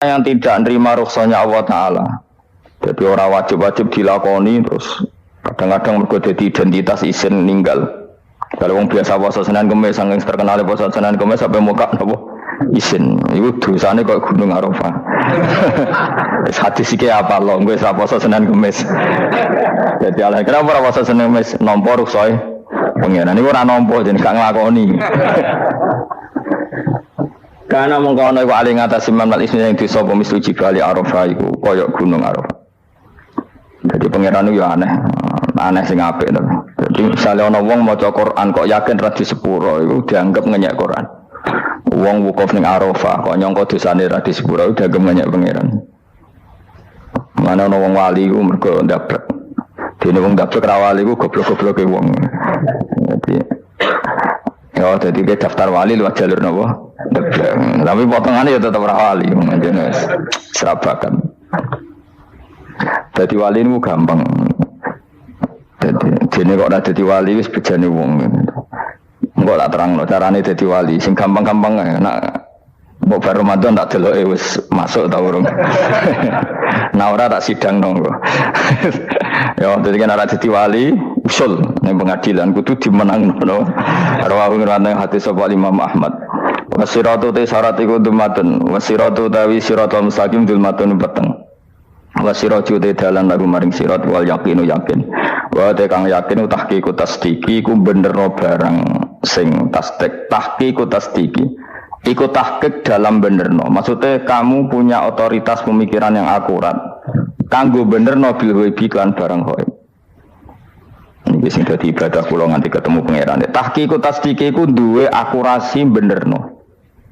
yang tidak nerima rukhsahnya Allah Ta'ala. Jadi orang wajib-wajib dilakoni terus kadang-kadang mergo dadi identitas isin ninggal. Kalau orang biasa puasa Senin Kamis saking terkenal puasa Senin Kamis sampai muka napa isin. Iku dosane kok Gunung Arafah. Wis hadis iki apa lho engko wis puasa Senin Kamis. Jadi ala kenapa ora puasa Senin Kamis nampa rukhsah pengenan niku ora nampa jeneng gak nglakoni. Karena mengkono iku ali ngatasi mamal isine yang disa apa mislu jibali Arafah iku kaya gunung Arafah. Jadi pangeran itu ya aneh sing apik to. Jadi misale ana wong maca Quran kok yakin ra di sepuro iku dianggap ngenyek Quran. Wong wukuf ning Arafah kok nyangka dosane ra di sepuro dianggap ngenyek pangeran. Mana ana wong wali iku mergo ndablek. Dene wong ndablek ra wali iku goblok-gobloke wong. Jadi ke daftar wali lewat jalur napa? Tapi potongannya ya tetap wali, jenis serabakan. Jadi wali ini gampang. Jadi kok ada jadi wali wis bejane wong. Enggak lah terang no carane jadi wali. Sing gampang-gampang nak mau bar Ramadan tak deloke wis masuk ta urung. Nah ora tak sidang nang kok. Ya dadi kan ora dadi wali usul ning pengadilan kudu dimenangno. Rawahu ngene hadis sapa Imam Ahmad. Wasiratu te syarat iku dumatun. Wasiratu tawi siratal mustaqim dulmatun peteng. Wasiratu te dalan lagu maring sirat wal yaqinu yakin. Wa te kang yakin tahqiqu tasdiki ku benerno barang sing tasdik. Tahqiqu tasdiki iku tahqiq dalam benerno. Maksudnya kamu punya otoritas pemikiran yang akurat. Kanggo benerno bil ghaibi kan barang ghaib. Iki sing dadi ibadah kula nganti ketemu pangeran. Tahqiqu tasdiki ku duwe akurasi benerno.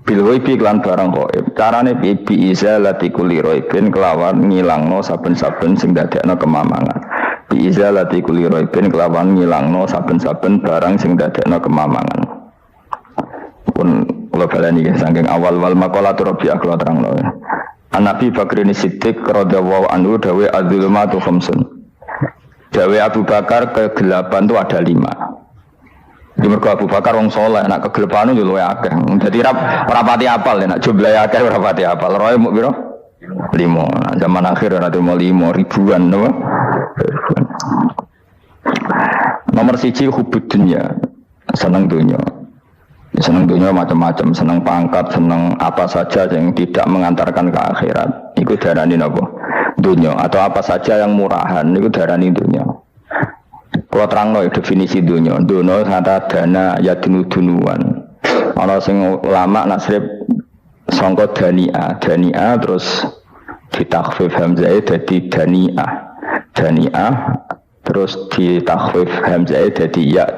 Bil ghaibi lan barang ghaib. Carane bi izalati kulli ghaibin kelawan ngilangno saben-saben sing dadekno kemamangan. Bi izalati kulli ghaibin kelawan ngilangno saben-saben barang sing dadekno kemamangan. Pun kula baleni nggih saking awal-awal maqalatur Rabi'ah kula terangno. Nabi Bakrin Siddiq radhiyallahu anhu dawe adzulumatu khamsun. Dawe Abu Bakar kegelapan itu ada 5. Di mergo Abu Bakar wong saleh, nak kegelapan itu luwih akeh. Dadi rapati apal nek jumlahe akeh rapati apal. Roe muk piro? 5. Nah, zaman akhir ora temu 5 ribuan napa? Nomor 1 hubud dunya. Seneng dunya. Senang dunia macam-macam, senang pangkat, senang apa saja yang tidak mengantarkan ke akhirat. Itu darani napa? Dunia. Atau apa saja yang murahan, itu darani dunia. Kalau terangno definisi dunia, dunia kata dana yadinu dunuan. Ana sing ulama nasrib sangka dania terus ditakhfif hamzah dadi daniah terus ditakhfif hamzah dadi ya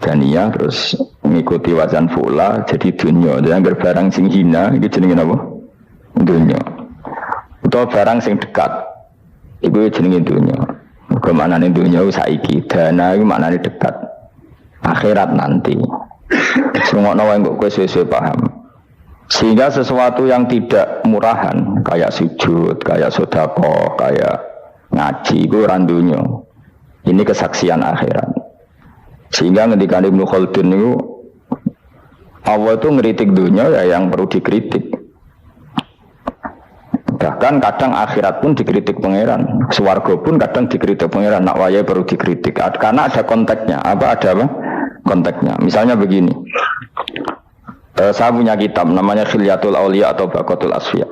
daniyah terus mengikuti wazan fula jadi dunya. Dan barang sing hina iki jenenge apa? Dunya. Utawa barang sing dekat iku jenenge dunya. Mergo maknane dunya saiki, dana iku maknane dekat. Akhirat nanti. Semua wae kok kowe sesuai paham. Sehingga sesuatu yang tidak murahan kayak sujud, kayak sedekah, kayak ngaji iku ora dunya. Ini kesaksian akhirat. Sehingga ketika Ibnu Khaldun itu Allah itu ngeritik dunia ya yang perlu dikritik. Bahkan kadang akhirat pun dikritik pangeran, swarga pun kadang dikritik pangeran. Nak waya perlu dikritik karena ada konteksnya. Ada apa? Konteksnya. Misalnya begini. Saya punya kitab namanya Khilyatul Auliya atau Baqatul Asfiya.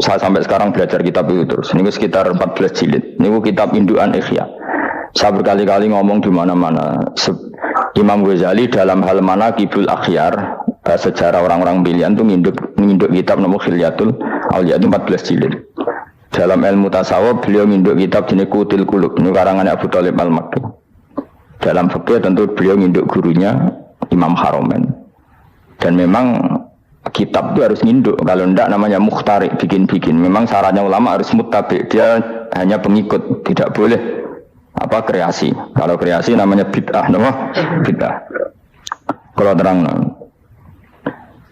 Saya sampai sekarang belajar kitab itu terus. Ini sekitar 14 jilid. Ini kitab indukan Ihya. Saya berkali-kali ngomong di mana-mana. Imam Ghazali dalam hal mana Kibul Akhyar, sejarah orang-orang pilihan itu nginduk kitab nama Khilyatul Auliya itu 14 jilid. Dalam ilmu tasawuf beliau nginduk kitab jenis Qutil Qulub, ini karangan Abu Thalib Al-Makki. Dalam fikih tentu beliau nginduk gurunya Imam Haromen. Dan memang kitab itu harus nginduk, kalau tidak namanya mukhtari, bikin-bikin. Memang syaratnya ulama harus muttabi, dia hanya pengikut, tidak boleh kreasi. Kalau kreasi namanya bid'ah, bid'ah. Kalau terang,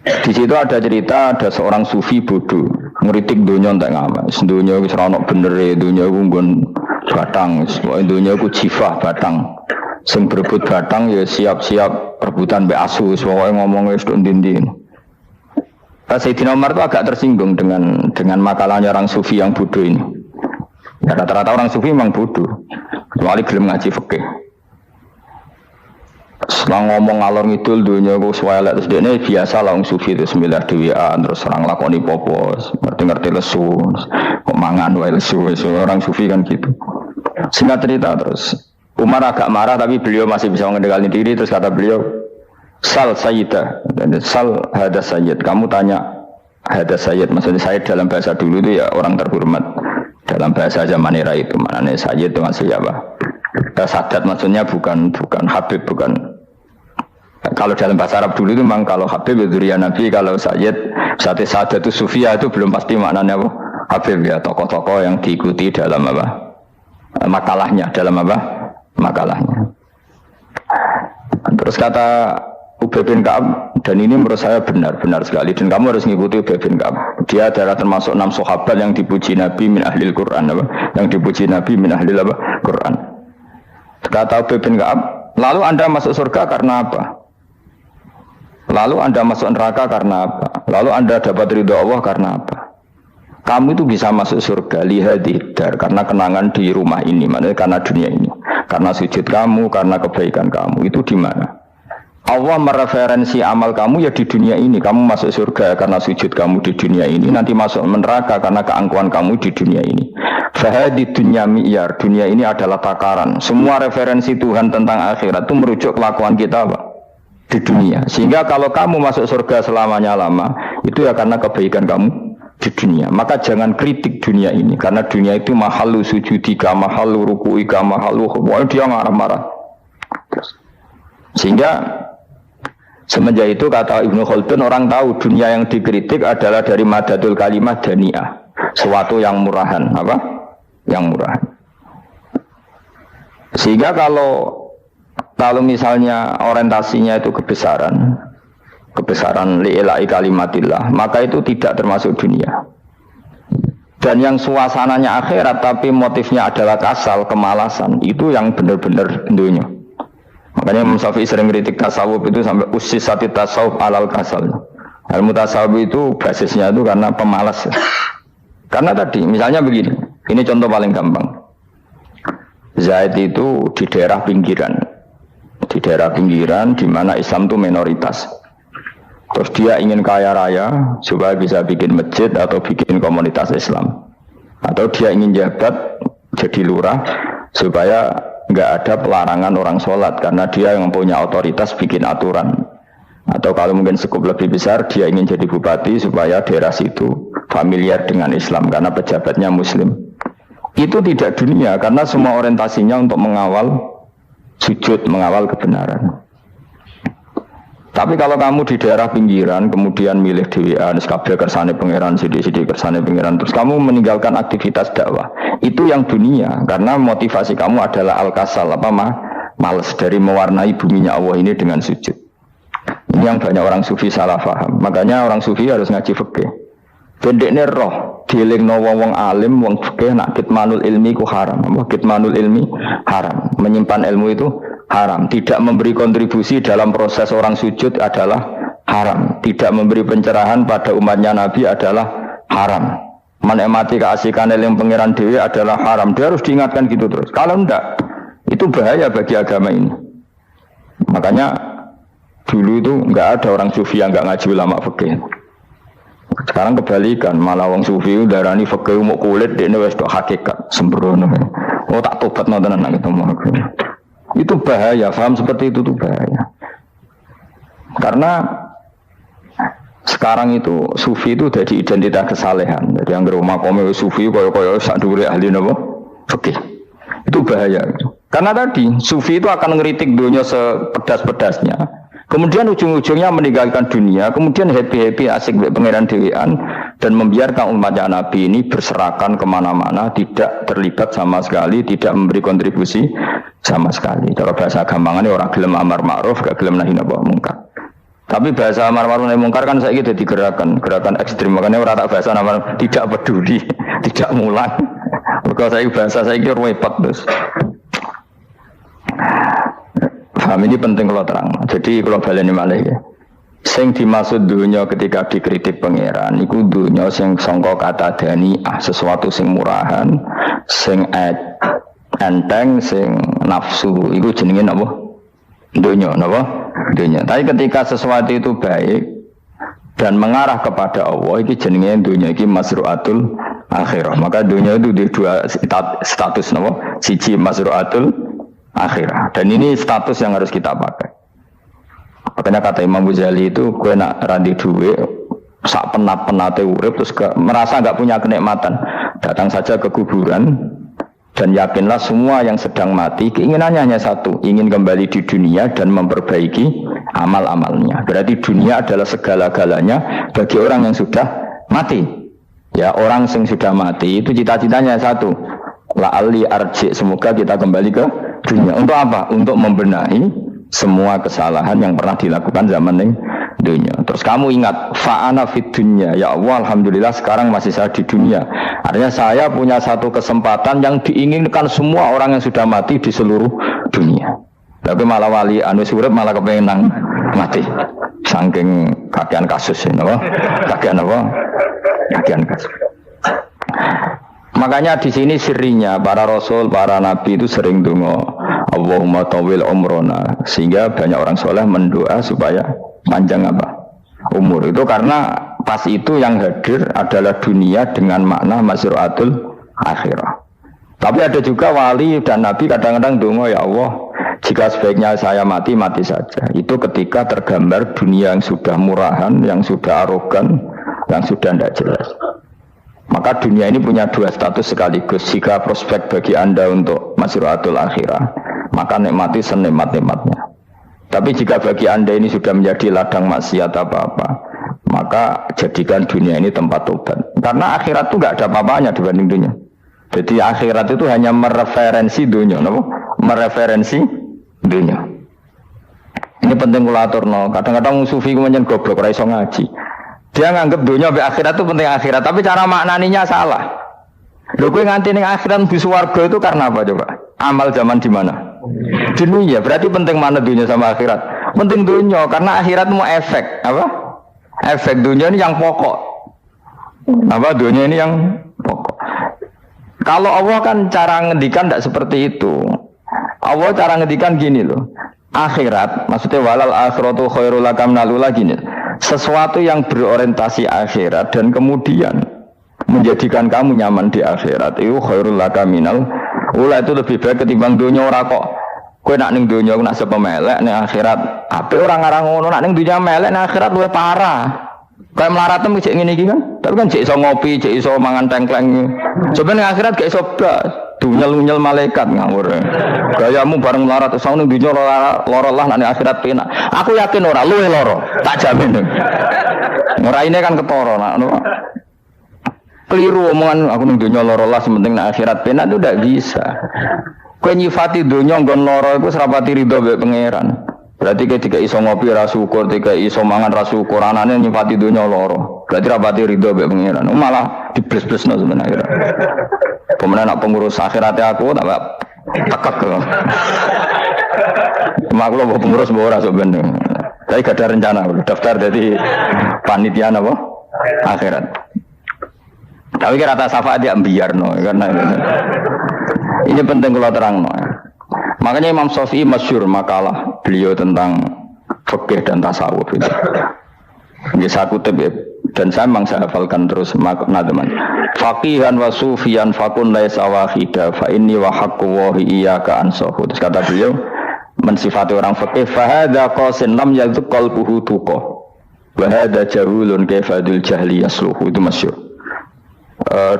di situ ada cerita ada seorang sufi bodoh ngeritik dunia tak ngamal. Dunia wis ora ono bener, dunia ku nggon batang, dunia ku jifah batang. Sing berebut batang ya siap-siap rebutan mbek asu, pokoke ngomong wis tok ndi-ndi. Sayyidina Umar itu agak tersinggung dengan makalahnya orang sufi yang bodoh ini. Ya, rata-rata orang sufi memang bodoh, kecuali gelem ngaji fikih. Setelah ngomong ngalor ngidul dunia gue swelek terus dia ini biasa lah orang sufi itu semilah dewian terus orang lakoni popos ngerti lesu kok mangan wae lesu orang sufi kan gitu. Singkat cerita terus Umar agak marah tapi beliau masih bisa mengendalikan diri terus kata beliau sal sayyidah sal hada sayyid kamu tanya hada sayyid maksudnya sayyid dalam bahasa dulu itu ya orang terhormat dalam bahasa zaman era itu maknanya sayyid itu maksudnya apa sadat maksudnya bukan habib bukan. Kalau dalam bahasa Arab dulu itu memang kalau Habib itu Durian Nabi, kalau Sayyid Sadat itu Sufia itu belum pasti maknanya apa? Habib ya, tokoh-tokoh yang diikuti dalam apa? Makalahnya, dalam apa? Makalahnya. Terus kata Ubay bin Ka'ab, dan ini menurut saya benar sekali, dan kamu harus mengikuti Ubay bin Ka'ab. Dia adalah termasuk 6 sahabat yang dipuji Nabi min ahlil Quran, apa? Yang dipuji Nabi min ahlil apa? Quran. Kata Ubay bin Ka'ab, lalu Anda masuk surga karena apa? Lalu Anda masuk neraka karena apa? Lalu Anda dapat ridho Allah karena apa? Kamu itu bisa masuk surga lihadidar karena kenangan di rumah ini, maksudnya karena dunia ini, karena sujud kamu, karena kebaikan kamu. Itu di mana? Allah mereferensi amal kamu ya di dunia ini. Kamu masuk surga karena sujud kamu di dunia ini, nanti masuk neraka karena keangkuhan kamu di dunia ini. Fahadi dunya mi'yar, dunia ini adalah takaran. Semua referensi Tuhan tentang akhirat itu merujuk kelakuan kita apa? Di dunia. Sehingga kalau kamu masuk surga selamanya lama, itu ya karena kebaikan kamu di dunia. Maka jangan kritik dunia ini, karena dunia itu mahalu sujudika, mahalu rukuika, mahalu khutbah, dia marah-marah. Sehingga semenjak itu kata Ibnu Khaldun, orang tahu dunia yang dikritik adalah dari madadul kalimah dani'ah, sesuatu yang murahan, apa? Yang murahan. Sehingga kalau misalnya orientasinya itu kebesaran li'ilai kalimatillah, maka itu tidak termasuk dunia. Dan yang suasananya akhirat tapi motifnya adalah kasal, kemalasan, itu yang benar-benar dunia. Makanya Imam Syafi'i sering kritik tasawuf itu sampai usisati tasawuf alal kasal. Ilmu tasawuf itu basisnya itu karena pemalas. Karena tadi misalnya begini, ini contoh paling gampang. Zaid itu di daerah pinggiran di mana Islam itu minoritas. Terus dia ingin kaya raya supaya bisa bikin masjid atau bikin komunitas Islam, atau dia ingin jabat jadi lurah supaya nggak ada pelarangan orang sholat karena dia yang punya otoritas bikin aturan. Atau kalau mungkin skup lebih besar, dia ingin jadi bupati supaya daerah situ familiar dengan Islam karena pejabatnya Muslim. Itu tidak dunia karena semua orientasinya untuk mengawal sujud, mengawal kebenaran. Tapi kalau kamu di daerah pinggiran kemudian milih dhewean kabeh kersane pangeran sithik-sithik kersane pangeran terus kamu meninggalkan aktivitas dakwah, itu yang dunia karena motivasi kamu adalah al-kasal males dari mewarnai buminya Allah ini dengan sujud. Ini yang banyak orang sufi salah paham. Makanya orang sufi harus ngaji fikih. Bendekne roh dielingno wong alim wong fikih nak kitmanul ilmi ku haram. Kitmanul ilmi haram. Menyimpan ilmu itu haram. Tidak memberi kontribusi dalam proses orang sujud adalah haram. Tidak memberi pencerahan pada umatnya Nabi adalah haram. Menikmati keasikan yang pangeran dewi adalah haram. Dia harus diingatkan gitu terus. Kalau enggak, itu bahaya bagi agama ini. Makanya dulu itu enggak ada orang sufi yang enggak ngaji ulama fikih. Sekarang kebalikan, malah wong sufi darani fikih mau kulit dekne wis tok hakikat sembrono. Oh tak tobat nonton anak ketemu aku. Itu bahaya, paham seperti itu tuh bahaya. Karena sekarang itu sufi itu jadi identitas kesalehan. Jadi yang rumah kome sufi koyo-koyo sak dhuwure ahli napa? Fikih. Itu bahaya. Karena tadi sufi itu akan ngeritik dunia sepedas-pedasnya. Kemudian ujung-ujungnya meninggalkan dunia, kemudian happy-happy asik pangeran dewean dan membiarkan umatnya Nabi ini berserakan kemana-mana, tidak terlibat sama sekali, tidak memberi kontribusi sama sekali. Kalau bahasa gampangannya orang gelem amar ma'ruf, gak gelem nahi mungkar. Tapi bahasa amar ma'ruf nahi mungkar kan saya gitu gerakan ekstrim, makanya orang tak bahasa amar tidak peduli, tidak mulang. Kalau saya bahasa saya kira repot terus. Paham ini penting kalau terang. Jadi kalau baleni malih ya. Sing dimaksud dunya ketika dikritik pangeran iku dunya sing sangka kata daniah, sesuatu sing murahan, sing enteng, sing nafsu iku jenenge napa? Dunya napa? Dunya. Tapi ketika sesuatu itu baik dan mengarah kepada Allah iki jenenge dunya iki masruatul akhirah. Maka dunya itu di dua status napa? Siji masruatul akhirah. Dan ini status yang harus kita pakai. Makanya kata Imam Ghazali itu, gue nak randi duit, sak penat-penate urip terus merasa nggak punya kenikmatan, datang saja ke kuburan dan yakinlah semua yang sedang mati keinginannya hanya satu, ingin kembali di dunia dan memperbaiki amal-amalnya. Berarti dunia adalah segala-galanya bagi orang yang sudah mati. Ya, orang yang sudah mati itu cita-citanya satu, la'ali arji, semoga kita kembali ke dunia. Untuk apa? Untuk membenahi semua kesalahan yang pernah dilakukan zaman ini dunia. Terus kamu ingat fa'ana fid dunya, ya Allah alhamdulillah sekarang masih saya di dunia. Artinya saya punya satu kesempatan yang diinginkan semua orang yang sudah mati di seluruh dunia. Tapi malah wali anu surip malah kepengen mati. Saking kakean kasus ini, kakean apa? Kakean kasus. Makanya di sini sirinya para rasul, para nabi itu sering donga Allahumma tawil umrona, sehingga banyak orang soleh mendoa supaya panjang apa? Umur. Itu karena pas itu yang hadir adalah dunia dengan makna masruatul akhirah. Tapi ada juga wali dan nabi kadang-kadang donga, ya Allah, jika sebaiknya saya mati, mati saja. Itu ketika tergambar dunia yang sudah murahan, yang sudah arogan, yang sudah tidak jelas. Maka dunia ini punya dua status sekaligus. Jika prospek bagi Anda untuk masruatul akhirah, maka nikmati senikmat-nikmatnya. Tapi jika bagi Anda ini sudah menjadi ladang maksiat apa-apa, maka jadikan dunia ini tempat tobat. Karena akhirat itu nggak ada apa-apanya dibanding dunia. Jadi akhirat itu hanya mereferensi dunia, mereferensi dunia. Ini penting kula aturno. Kadang-kadang sufi ku menyen goblok ora iso ngaji. Dia nganggep dunia sampai akhirat itu penting akhirat, tapi cara maknaninya salah. Lho kowe nganti ning akhirat mlebu swarga itu karena apa coba? Amal zaman di mana? Dunia. Berarti penting mana dunia sama akhirat? Penting dunia karena akhirat mau efek, apa? Efek dunia ini yang pokok. Apa dunia ini yang pokok. Kalau Allah kan cara ngendikan tidak seperti itu. Allah cara ngendikan gini loh. Akhirat, maksudnya walal akhiratu khairul laka minal ula gini. Sesuatu yang berorientasi akhirat dan kemudian menjadikan kamu nyaman di akhirat itu khairul laka minal ula, itu lebih baik ketimbang dunia. Ora kok kowe nak ning dunia nak sepemelek ning akhirat apik ora ngarang ngono, nak ning dunia melek ning akhirat luwih parah. Kayak melaratnya cek ngene iki kan, tapi kan cek iso ngopi, cek iso mangan tengkleng. Coba ning akhirat gak iso blas, dunyel-unyel malaikat ngawur. Gayamu bareng melarat terus ning dunya lara lah, ning akhirat penak. Aku yakin ora luwih lara, tak jamin. Ora ini kan ketara nak keliru omongan aku ning dunya lara lah sementing ning akhirat penak itu ndak bisa. Kowe nyifati dunya nggon lara iku serapati ridho mbek pangeran. Berarti ketika iso ngopi ra syukur, ketika iso mangan ra syukur, anane nyifati dunya lara. Berarti rapati ridho mbek pangeran. Malah dibles-blesno sebenarnya. Pemenang nak pengurus akhiratnya aku tak tekek. Mak kula pengurus mbok ora sebenarnya. Tapi gak ada rencana daftar jadi panitia apa? Akhirat. Tapi kira rata syafaat dia biarno karena ini penting kalau terangno. Makanya Imam Syafi'i masyhur makalah beliau tentang fikih dan tasawuf itu. Ini saya kutip ya, dan saya memang saya hafalkan terus makna teman. Faqihan wa sufiyan fakun laisa wahida fa inni wa haqqu wa iyyaka ansahu. Terus kata beliau mensifati orang fikih fa hadza qasin lam yazq qalbuhu tuqa. Wa hadza jahulun kaifadul jahli yasluhu. Itu masyhur.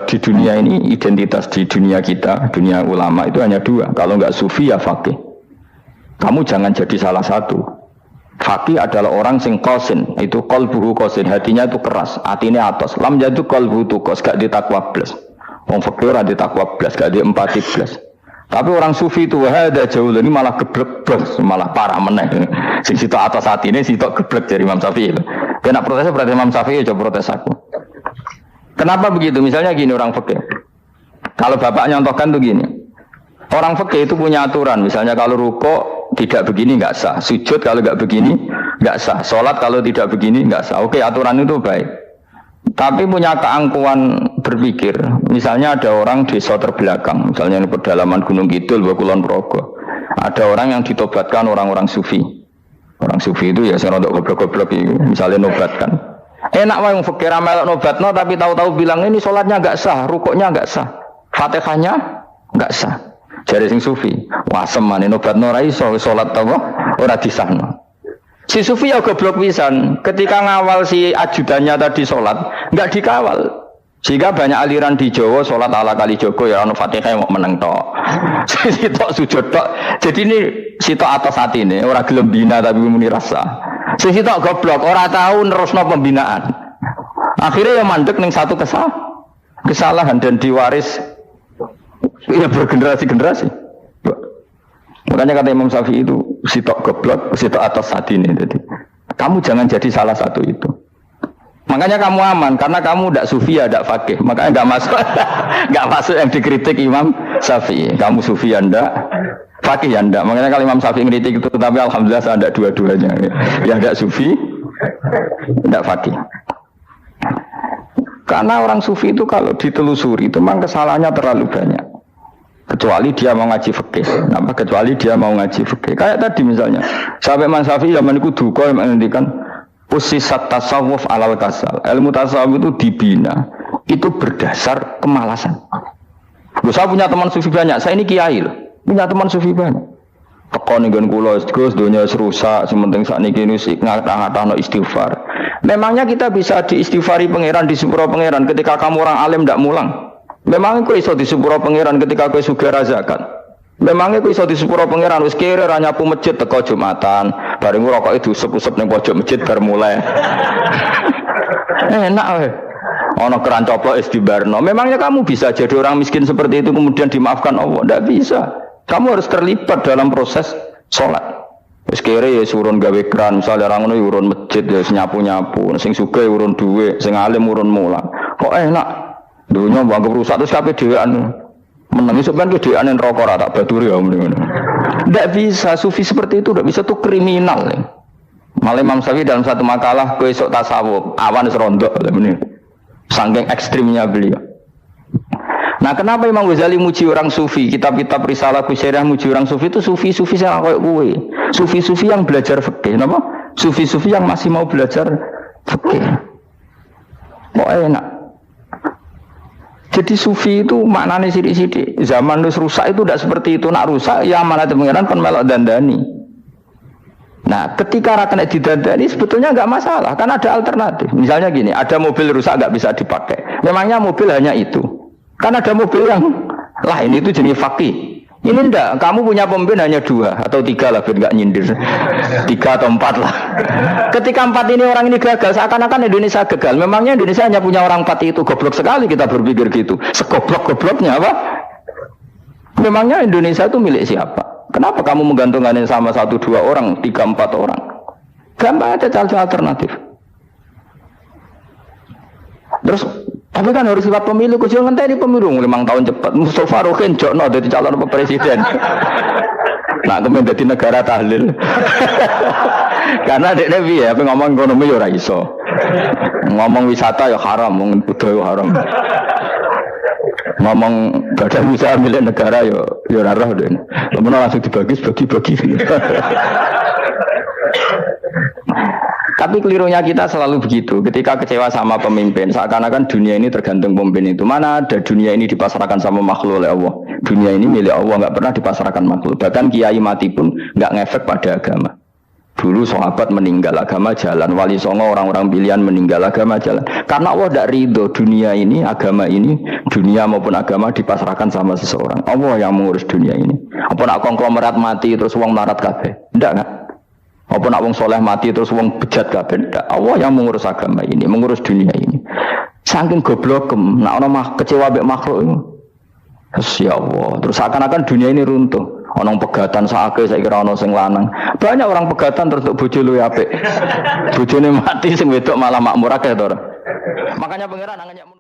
Di dunia ini, identitas di dunia kita, dunia ulama itu hanya dua. Kalau enggak sufi ya faqih. Kamu jangan jadi salah satu. Faqih adalah orang sing qasin, itu qalbuhu qasin, hatinya itu keras, hatinya atas. Lam jadu qalbuhu tuqas, gak ditakwa blas. Wong faqih ora ditakwa blas, gak diempati blas. Tapi orang sufi itu ada jauh ini malah geblek blas, malah parah meneh. Sing sitok atas hatine sitok geblek dari Imam Syafi'i. Kena protesnya berarti Imam Syafi'i coba protes aku. Kenapa begitu? Misalnya gini orang fikih. Kalau bapak nyontohkan tuh gini. Orang fikih itu punya aturan. Misalnya kalau rukuk tidak begini nggak sah. Sujud kalau nggak begini nggak sah. Sholat kalau tidak begini nggak sah. Oke, aturan itu baik. Tapi punya keangkuhan berpikir. Misalnya ada orang desa terbelakang, misalnya di pedalaman Gunung Kidul, Kulon Progo. Ada orang yang ditobatkan orang-orang sufi. Orang sufi itu ya saya untuk goblok-goblok itu, misalnya nobatkan. Enak wae wong fakir melok nobatno tapi tahu-tahu bilang ini sholatnya nggak sah, rukuknya nggak sah, Fatihahnya nggak sah. Jare sing sufi, wah semane nobatno ora iso sholat apa ora disahno. Si sufi ya goblok pisan, ketika ngawal si ajudannya tadi sholat nggak dikawal. Sehingga banyak aliran di Jawa sholat ala kali Joko ya ono Fatihah mau meneng tok. Sitok sujud tok. Jadi ini sitok atas hati ini ora gelem bina tapi muni rasa. Sitok goblok ora tahu nerusno pembinaan. Akhirnya ya mandek ning satu kesalahan dan diwaris ya bergenerasi-generasi. Makanya kata Imam Syafi'i itu sitok goblok, sitok atas hati ini. Jadi kamu jangan jadi salah satu itu. Makanya kamu aman karena kamu tidak sufi ya tidak fakih. Makanya nggak masuk yang dikritik Imam Syafi'i. Kamu sufi ya tidak, fakih ya tidak. Makanya kalau Imam Syafi'i kritik itu, tapi alhamdulillah saya tidak dua-duanya. Ya tidak sufi, tidak fakih. Karena orang sufi itu kalau ditelusuri itu memang kesalahannya terlalu banyak. Kecuali dia mau ngaji fikih. Kenapa? Kecuali dia mau ngaji fikih. Kayak tadi misalnya, sampai Imam Syafi'i zaman itu duka yang menghentikan usisat tasawuf alal kasal. Ilmu tasawuf itu dibina itu berdasar kemalasan. Saya punya teman sufi banyak. Saya ini kiai loh. Punya teman sufi banyak. Tekon dengan kulo, Gus, dunia serusak. Sementing saat ini ngatah-ngatah no istighfar. Memangnya kita bisa diistighfari pangeran di sepuro pangeran ketika kamu orang alim tidak mulang. Memangnya kau iso di sepuro pangeran ketika kau sugih zakat. Memangnya kau iso di sepuro pangeran wis kira ra nyapu masjid teko Jumatan, bareng rokok itu usep-usep ning pojok masjid bar mulai. Enak wae. Ono keran coplok is dibarno. Memangnya kamu bisa jadi orang miskin seperti itu kemudian dimaafkan Allah? Tidak bisa. Kamu harus terlibat dalam proses sholat. Wis kira ya urun gawe keran, misalnya orang ngono urun masjid ya nyapu-nyapu, sing sugih urun dhuwit, sing alim urun mulang. Kok enak? Dunia bangga rusak terus kabeh dhewean. Menang iso kan kedeane neraka ora tak baturi ya ngono. Ndak bisa, sufi seperti itu ndak bisa, tuh kriminal. Malah Imam Syafi'i dalam satu makalah kowe esuk tasawuf, awan wis rondok ngene. Saking ekstrimnya beliau. Nah, kenapa Imam Ghazali muji orang sufi? Kitab-kitab Risalah Kusyirah muji orang sufi itu sufi-sufi yang koyo kowe. Sufi-sufi yang belajar fikih, napa? Sufi-sufi yang masih mau belajar fikih. Kok enak. Jadi sufi itu maknanya sidik-sidik. Zaman wis rusak itu tidak seperti itu. Nak rusak ya amanat pengiran pun melok dandani. Nah, ketika rakyat didandani sebetulnya nggak masalah, kan ada alternatif. Misalnya gini, ada mobil rusak nggak bisa dipakai. Memangnya mobil hanya itu. Kan ada mobil yang lain itu jenis fakih. Ini enggak, kamu punya pemimpin hanya 2 atau 3 lah, biar nggak nyindir. 3 atau 4 lah. Ketika 4 ini orang ini gagal, seakan-akan Indonesia gagal. Memangnya Indonesia hanya punya orang 4 itu. Goblok sekali kita berpikir gitu. Segoblok-gobloknya apa? Memangnya Indonesia itu milik siapa? Kenapa kamu menggantungkan sama 1-2 orang, 3-4 orang? Gampang ada cara alternatif. Terus tapi kan harus lewat pemilu, kecil ngenteni pemilu 5 tahun cepat. Mustafa Rokin jokno jadi calon presiden. Nah, kemudian jadi negara tahlil. Karena dek Nabi ya, ngomong ekonomi ya ora iso. Ngomong wisata ya haram, ngomong budaya haram. Ngomong badan usaha milik negara ya ora roh dene. Langsung dibagi-bagi. Tapi kelirunya kita selalu begitu. Ketika kecewa sama pemimpin, seakan-akan dunia ini tergantung pemimpin itu. Mana ada dunia ini dipasrahkan sama makhluk oleh Allah. Dunia ini milik Allah, nggak pernah dipasrahkan makhluk. Bahkan kiai mati pun nggak ngefek pada agama. Dulu sahabat meninggal agama jalan, wali songo orang-orang pilihan meninggal agama jalan. Karena Allah tidak ridho dunia ini, agama ini, dunia maupun agama dipasrahkan sama seseorang. Allah yang mengurus dunia ini. Apa nak konglomerat mati terus uang melarat kabeh? Enggak kan? Apa nak wong soleh mati terus wong bejat kabeh? Allah yang mengurus agama ini, mengurus dunia ini. Saking goblokem, nak ono kecewa mek makhluk itu. Ya Allah, terus seakan-akan dunia ini runtuh. Ono pegatan sakake saya kira ono sing lanang. Banyak orang pegatan terus bojo luwih apik. Bojone mati sing wedok malah makmur akeh to. Makanya pangeran